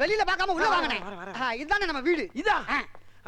வெளியில பார்க்காம உள்ள வாங்கனே. இதுதானே நம்ம வீடு. இதா?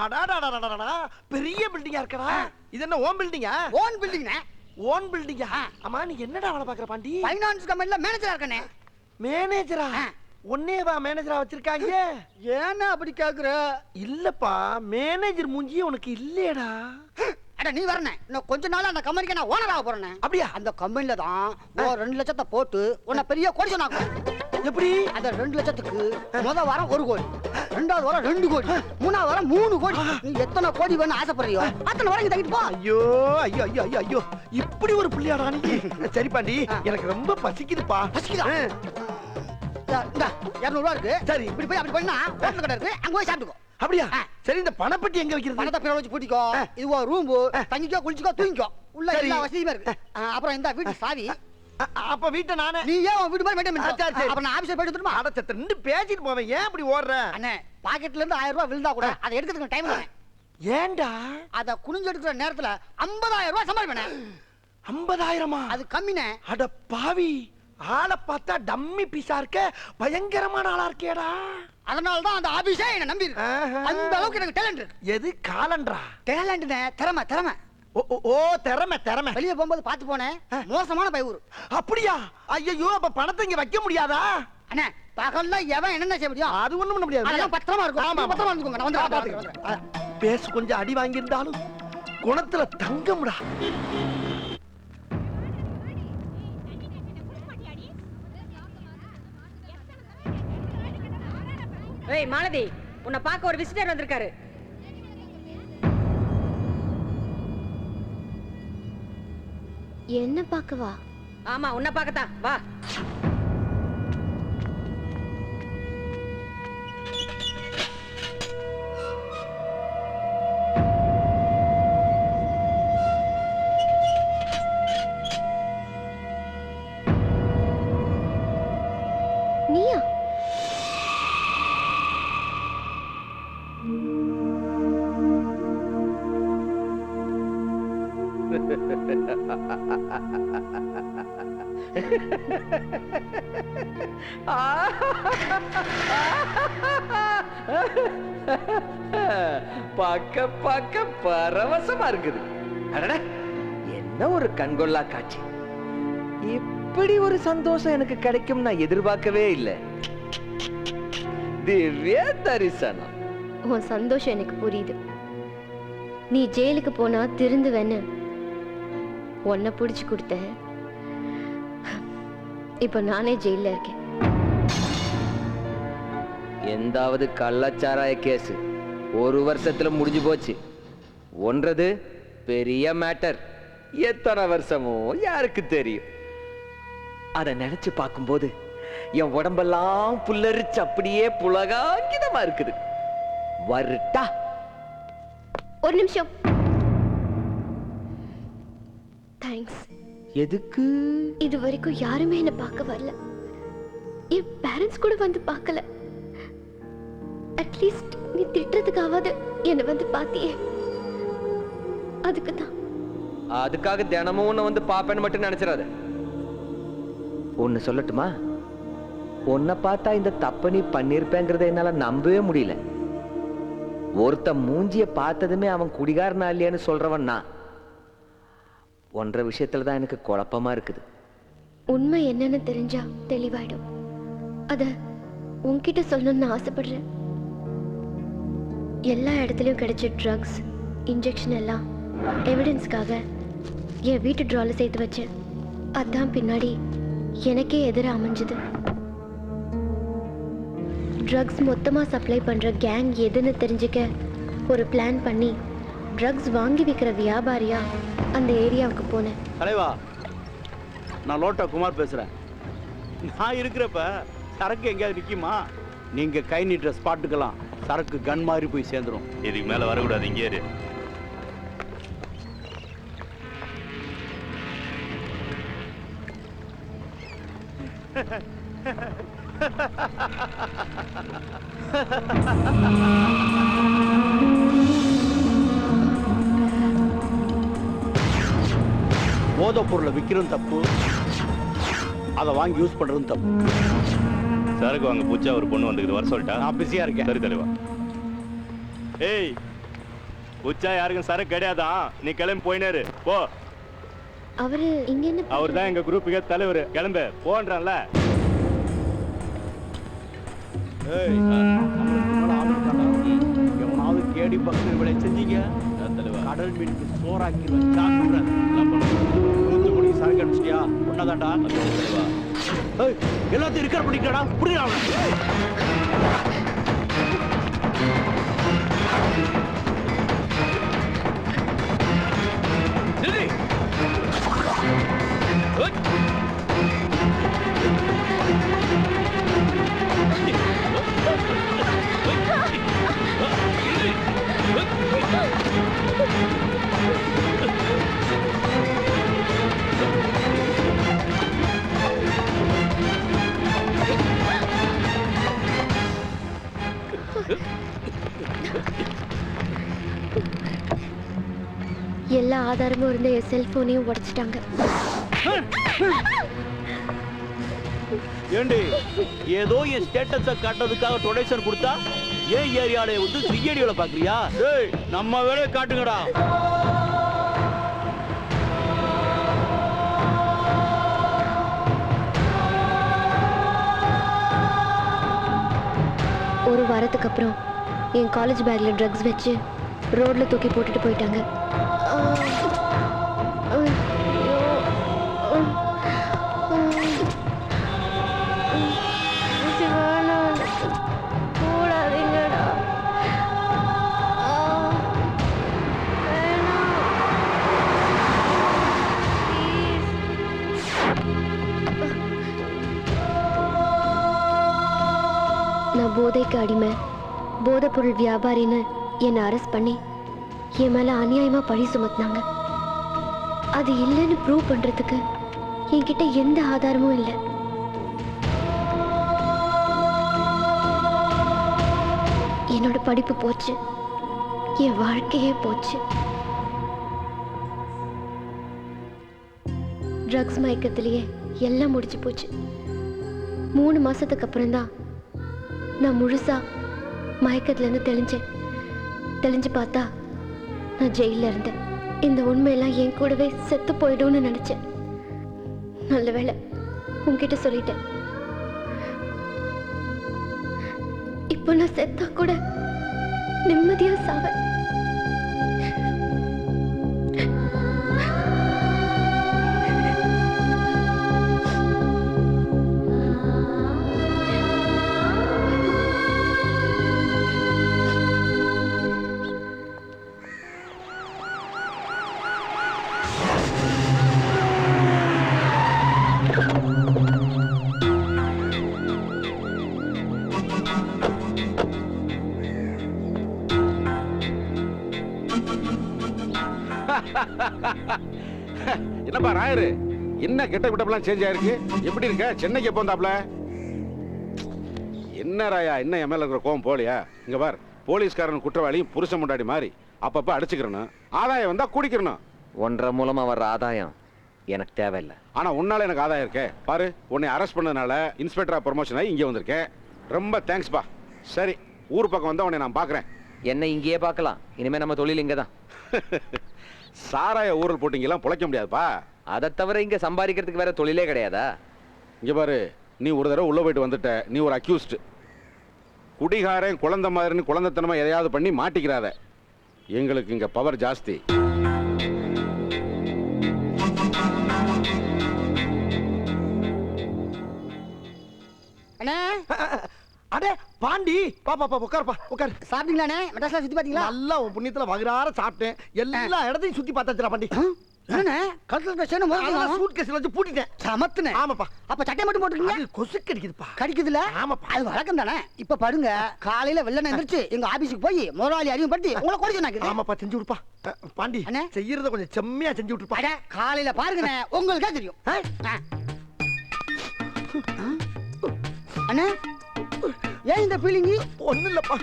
அடாடாடாடாடா, பெரிய பில்டிங்கா இருக்கடா. இது என்ன ஓன் பில்டிங்கா? ஓன் பில்டிங்னே. ஓன் பில்டிங்கா? அம்மா நீ என்னடா வேலை பாக்குற பாண்டி? ஃபைனான்ஸ் கம்பெனில மேனேஜரா இருக்கனே. மேனேஜரா? ஒன்னேவா மேனேஜரா வச்சிருக்காங்க? ஏன்னா அப்படி கேக்குற? இல்லப்பா, மேனேஜர் மூஞ்சியே உனக்கு இல்லையடா. அட நீ வரனே. இன்னும் கொஞ்ச நாள் அந்த கம்பெனிக்கு நான் ஓனர் ஆக போறேனே. அப்படியா? அந்த கம்பெனில தான் 2 லட்சத்தை போட்டு உன்னை பெரிய கோடீஸ்வரன் ஆக்குறேன். எப்படி? அந்த 2 லட்சத்துக்கு முதல் வாரம் 1 கோடி, 2வது வாரம் 2 கோடி, 3வது வாரம் 3 கோடி. நீ எத்தனை கோடி வேணும் ஆசைப்படுறியோ அத்தனை வாரம் தங்கிட்டு போ. ஐயோ ஐயோ ஐயோ ஐயோ ஐயோ, இப்படி ஒரு புள்ளியாடா நீ. சரி பாண்டி, எனக்கு ரொம்ப பசிக்குதுப்பா. பசிக்குதா? இந்த 200 ரூபா இருக்கு. சரி, இப்படி போய் அப்படி போனா ஹோட்டல் கடை இருக்கு, அங்க போய் சாப்பிட்டுக்கோ. அப்படியா? சரி, இந்த பணப்பட்டி எங்க வைக்கிறது? பணத்தை பேர வச்சு பூட்டிக்கோ. இது ஒரு ரூம், தங்கிக்கோ, குளிச்சுக்கோ, தூங்கிக்கோ. உள்ள எல்லா வசதியுமே இருக்கு. அப்புறம் இந்த வீட்டு சாவி. அப்ப வீட்டை நானே. நீ ஏன் உன் வீட்டு மாதிரி மெயின்டைன் பண்ணு. சரி. அப்ப நான் ஆபீஸ்ல போயிட்டு வந்துருமா? அட சத்த நின்னு பேசிட்டு போவேன், ஏன் இப்படி ஓடுற? அண்ணே, பாக்கெட்ல இருந்து 1000 ரூபாய் விழுந்தா கூட அதை எடுக்கிறதுக்கு டைம் இல்ல. ஏன்டா? அத குனிஞ்சு எடுக்கிற நேரத்துல 50000 ரூபாய் சம்பாதிப்பேனே. 50000? அது கம்மினே. அட பாவி, ஆளை பார்த்தா டம்மி பீஸா இருக்க, பயங்கரமான ஆளா இருக்கேடா. அதனால தான் அந்த ஆபீஸே என்ன நம்பி இருக்கு. அந்த அளவுக்கு எனக்கு டேலண்ட் இருக்கு. எது காலண்டரா? டேலண்ட்னே, திறமை திறமை. ஓ திறமை திறமை. வெளிய போகும்போது பாத்து போனேன், மோசமான பையூர். அப்படியா? ஐயோ, அப்ப பணத்தை இங்க வைக்க முடியாதா? அண்ணே, பகல்ல எவன் என்ன செய்ய முடியும்? அது ஒண்ணும் பண்ண முடியாது. அதெல்லாம் பத்திரமா இருக்கும். ஆமா, பத்திரமா இருந்துக்கோங்க. நான் வந்து பாத்துக்கிறேன். பேசு கொஞ்சம் அடி வாங்கி இருந்தாலும் குணத்துல தங்கம்டா. ஏய் மாலதி, உன்னை பார்க்க ஒரு விசிட்டர் வந்திருக்காரு. என்ன பார்க்கவா? ஆமா, உன்னை பார்க்கத்தான். வா. நீயா? பார்க்க பார்க்க பரவசமா இருக்குது. அடடே, என்ன ஒரு கண்கொள்ளா காட்சி. இப்படி ஒரு சந்தோஷம் எனக்கு கிடைக்கும் நான் எதிர்பார்க்கவே இல்லை. திவ்ய தரிசனம். உன் சந்தோஷம் எனக்கு புரியுது. நீ ஜெயிலுக்கு போனா திருந்துவேன்னு உன்னை பிடிச்சு கொடுத்த. இப்ப நானே ஜெயில இருக்கேன். எந்தாவது கள்ளச்சாராய கேஸ் 1 வருஷத்துல முடிஞ்சு போச்சு. ஒன்றது பெரிய மேட்டர். எத்தனை வருஷமோ யாருக்கு தெரியும். அதை நினைச்சு பார்க்கும்போது என் உடம்பெல்லாம் புல்லரிச்சு அப்படியே புலகாங்கிதமா இருக்குது. வரட்டா? ஒரு நிமிஷம். தேங்க்ஸ். எதுக்கு? இது வரைக்கும் யாருமே என்ன பார்க்க வரல. என் பேரண்ட்ஸ் கூட வந்து பார்க்கல. அட்லீஸ்ட் நீ திட்டுறதுக்காவது என்ன வந்து பாத்தியே. அதுக்குதான். அதுக்காக தினமும் உன்னை வந்து பாப்பேன்னு மட்டும் நினைச்சிடாத. ஒன்னு சொல்லட்டுமா? உன்னை பார்த்தா இந்த தப்ப நீ பண்ணிருப்பேங்கிறத என்னால நம்பவே முடியல. ஒருத்த மூஞ்சிய பார்த்ததுமே அவன் குடிகாரனா இல்லையான்னு சொல்றவன் நான். ஒன்ற விஷயத்துலதான் எனக்கு குழப்பமா இருக்குது. உண்மை என்னன்னு தெரிஞ்சா தெளிவாயிடும். அத உன்கிட்ட சொல்லணும்னு ஆசைப்படுறேன். எல்லா இடத்துலயும் கிடைச்ச ட்ரக்ஸ், இன்ஜெக்ஷன் எல்லாம் எவிடன்ஸ்க்காக என் வீட்டு ட்ரால சேர்த்து வச்சேன். அதான் பின்னாடி எனக்கே எதிராக அமைஞ்சது. ட்ரக்ஸ் மொத்தமா சப்ளை பண்ற கேங் எதுன்னு தெரிஞ்சுக்க ஒரு பிளான் பண்ணி ட்ரக்ஸ் வாங்கி விற்கிற வியாபாரியா அந்த ஏரியாவுக்கு போனேன். தலைவா, நான் லோட்டா குமார் பேசுறேன். நான் இருக்கிறப்ப சரக்கு எங்கேயாவது நிற்குமா? நீங்க கை நீட்டுற ஸ்பாட்டுக்கெல்லாம் சரக்கு கன் மாதிரி போய் சேர்ந்துடும். இதுக்கு மேல வரக்கூடாது, இங்கே இரு. போதைப் பொருளை விற்கிறதும் தப்பு, அதை வாங்கி யூஸ் பண்றதும் தப்பு. சரக்கு வாங்க பூச்சா ஒரு பொண்ணு வந்துக்குது, வர சொல்லிட்டா? நான் பிஸியா இருக்கேன். சரி தலைவா. ஏய் பூச்சா யாருக்கும் சரக்கு கிடையாதான், நீ கிளம்பி போயினாரு போ. அவரு இங்க என்ன அவர் தான் எங்க குரூப்புக்கே தலைவர், கிளம்பு போன்றான்ல. ஏய், நம்மளுக்கு மேல ஆள் இருக்காடா. எவனாவது கேடி பக்தர் விலை செஞ்சீங்க, கடல் மீனுக்கு சோறாக்கி வச்சாக்குறேன். தூத்துக்குடி சரக்கு அடிச்சிட்டியா? ஒன்னதாண்டா. ஏய், எல்லாத்தையும் இருக்கிற பண்ணிக்கடா, புரியுதா? எல்லா ஆதாரமும் இருந்த என் செல்போனையும் உடைச்சிட்டாங்க. ஏண்டி ஏதோ என் ஸ்டேட்டஸை காட்டுறதுக்காக டொனேஷன் கொடுத்தா ஏன் ஏரியாலே வந்து சிஐடியோல பாக்குறியா? டேய், நம்ம வேலையை காட்டுங்கடா. ஒரு வாரத்துக்கு அப்புறம் என் காலேஜ் பேக்ல ட்ரக்ஸ் வச்சு ரோட்ல தூக்கி போட்டுட்டு போயிட்டாங்க. நான் போதைக்கு அடிமை, போதைப் பொருள் வியாபாரின்னு என்னை அரெஸ்ட் பண்ணி என் மேல அநியாயமா பழி சுமத்தினாங்க. அது இல்லைன்னு ப்ரூவ் பண்றதுக்கு என்கிட்ட எந்த ஆதாரமும் இல்லை. என்னோட படிப்பு போச்சு, என் வாழ்க்கையே போச்சு. ட்ரக்ஸ் மயக்கத்திலேயே எல்லாம் முடிச்சு போச்சு. 3 மாசத்துக்கு அப்புறம் தான் நான் முழுசா மயக்கத்துல இருந்து தெளிஞ்சு பார்த்தா நான் ஜெயில இருந்தேன். இந்த உண்மையெல்லாம் என் கூடவே செத்து போயிடும்னு நினைச்சேன். நல்ல வேளை உன்கிட்ட சொல்லிட்டேன். இப்போ நான் செத்தா கூட நிம்மதியா சாவேன். என்னப்பா ராயரு, என்ன கெட்ட விட்டப்பெல்லாம் சேஞ்ச் ஆயிருக்கு? எப்படி இருக்க? சென்னைக்கு எப்போ வந்தாப்ல? என்ன ராயா, என்ன என் மேல இருக்கிற கோவம் போலியா? இங்க பார், போலீஸ்காரன் குற்றவாளியும் புருஷன் முண்டாடி மாதிரி அப்பப்ப அடிச்சுக்கிறணும். ஆதாயம் வந்தா குடிக்கிறணும். ஒன்றரை மூலமா வர்ற ஆதாயம் எனக்கு தேவையில்லை. ஆனா உன்னால எனக்கு ஆதாயம் இருக்கே. பாரு, உன்னை அரெஸ்ட் பண்ணதுனால இன்ஸ்பெக்டரா ப்ரமோஷன் ஆகி இங்க வந்திருக்கேன். ரொம்ப தேங்க்ஸ்பா. சரி, ஊர் பக்கம் வந்தா உன்னை நான் பாக்குறேன். என்ன இங்கேயே பார்க்கலாம். இனிமே நம்ம தொழில் இங்க தான். சாராய ஊரல் போட்டிங்கெல்லாம் பொழைக்க முடியாதுப்பா. அதை தவிர இங்க சம்பாதிக்கிறதுக்கு வேற தொழிலே கிடையாதா? இங்க பாரு, நீ ஒரு தடவை உள்ள போயிட்டு வந்துட்ட, நீ ஒரு அக்யூஸ்ட். குடிகாரன் குழந்தை மாதிரின்னு குழந்தைத்தனமா எதையாவது பண்ணி மாட்டிக்கிறாத. எங்களுக்கு இங்க பவர் ஜாஸ்தி. அண்ணே, அடே பாண்டி, பாப்பா உட்காருப்பா, உட்காரு. சாப்பிட்டீங்களாண்ணே? மெட்ராஸ்ல சுத்தி பாத்தீங்களா? நல்லா உன் புண்ணியத்துல வகுறார சாப்பிட்டேன். எல்லா இடத்தையும் சுத்தி பார்த்தாச்சுடா பாண்டி. என்னண்ணே, கழுத்துல பேசணும் முதல்ல சூட் கேஸ்ல வச்சு பூட்டிட்டேன். சமத்துனே. ஆமாப்பா. அப்ப சட்டை மட்டும் போட்டுருக்கீங்க? அது கொசு கடிக்குதுப்பா. கடிக்குதுல? ஆமாப்பா. அது வழக்கம் தானே. இப்ப பாருங்க, காலையில வெள்ளன எந்திரிச்சு எங்க ஆபீஸுக்கு போய் முதலாளி அறிமுகப்படுத்தி உங்களை கொடி சொன்னாங்க. ஆமாப்பா, செஞ்சு விடுப்பா. பாண்டி, அண்ணே, செய்யறத கொஞ்சம் செம்மையா செஞ்சு விட்டுருப்பா. அட, காலையில பாருங்கண்ணே, உங்களுக்கே தெரியும். அண்ணே, ஏன் இந்த பீலிங்? ஒண்ணு இல்லப்பா,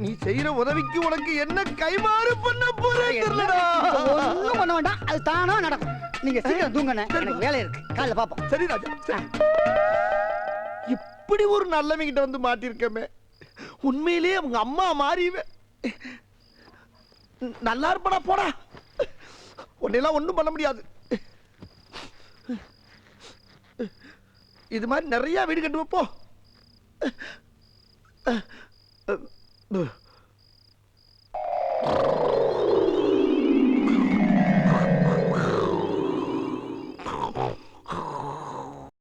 நீ செய்யற உதவிக்கு உனக்கு என்ன கைமாறு பண்ண போறேன் தெரியலடா. ஒண்ணும் பண்ண வேண்டாம், அது தானா நடக்கும். நீங்க சீக்கிரம் தூங்கண்ணே, எனக்கு வேலை இருக்கு. காலையில பாப்போம். சரி ராஜா. இப்ப இப்படி ஒரு நல்லவங்கிட்ட வந்து மாட்டிருக்கமே. உண்மையிலேயே அவங்க அம்மா மாறிவே. நல்லா இருப்படா போடா. உன்னெல்லாம் ஒண்ணும் பண்ண முடியாது. இது மாதிரி நிறைய வீடு கட்டு வைப்போ.